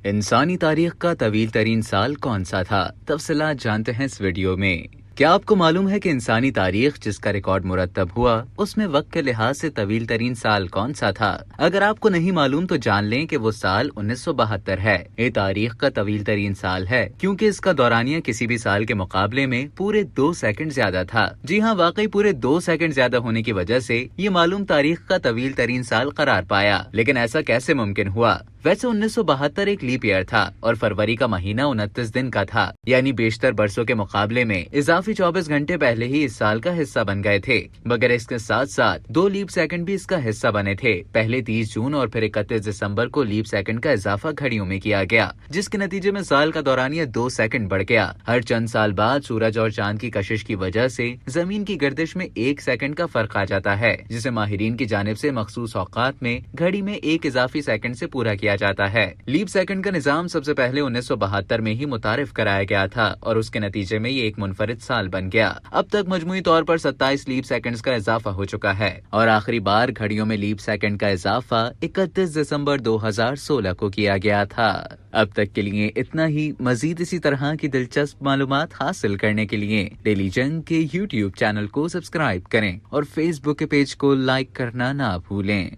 انسانی تاریخ کا طویل ترین سال کون سا تھا؟ تفصیلات جانتے ہیں اس ویڈیو میں۔ کیا آپ کو معلوم ہے کہ انسانی تاریخ جس کا ریکارڈ مرتب ہوا اس میں وقت کے لحاظ سے طویل ترین سال کون سا تھا؟ اگر آپ کو نہیں معلوم تو جان لیں کہ وہ سال 1972 ہے۔ یہ تاریخ کا طویل ترین سال ہے کیونکہ اس کا دورانیہ کسی بھی سال کے مقابلے میں پورے 2 سیکنڈ زیادہ تھا۔ جی ہاں، واقعی پورے 2 سیکنڈ زیادہ ہونے کی وجہ سے یہ معلوم تاریخ کا طویل ترین سال قرار پایا۔ لیکن ایسا کیسے ممکن ہوا؟ ویسے 1972 ایک لیپ ایئر تھا اور فروری کا مہینہ 29 دن کا تھا، یعنی بیشتر برسوں کے مقابلے میں اضافی 24 گھنٹے پہلے ہی اس سال کا حصہ بن گئے تھے، مگر اس کے ساتھ ساتھ 2 لیپ سیکنڈ بھی اس کا حصہ بنے تھے۔ پہلے 30 جون اور پھر 31 دسمبر کو لیپ سیکنڈ کا اضافہ گھڑیوں میں کیا گیا، جس کے نتیجے میں سال کا دورانیہ 2 سیکنڈ بڑھ گیا۔ ہر چند سال بعد سورج اور چاند کی کشش کی وجہ سے زمین کی گردش میں 1 سیکنڈ کا فرق آ جاتا ہے، جسے ماہرین کی جانب سے مخصوص اوقات میں گھڑی میں 1 اضافی سیکنڈ سے پورا کیا جاتا ہے۔ لیپ سیکنڈ کا نظام سب سے پہلے 1972 میں ہی متعارف کرایا گیا تھا اور اس کے نتیجے میں یہ ایک منفرد سال بن گیا۔ اب تک مجموعی طور پر 27 لیپ سیکنڈز کا اضافہ ہو چکا ہے اور آخری بار گھڑیوں میں لیپ سیکنڈ کا اضافہ 31 دسمبر 2016 کو کیا گیا تھا۔ اب تک کے لیے اتنا ہی۔ مزید اسی طرح کی دلچسپ معلومات حاصل کرنے کے لیے ڈیلی جنگ کے YouTube چینل کو سبسکرائب کریں اور فیس بک کے پیج کو لائک کرنا نہ بھولیں۔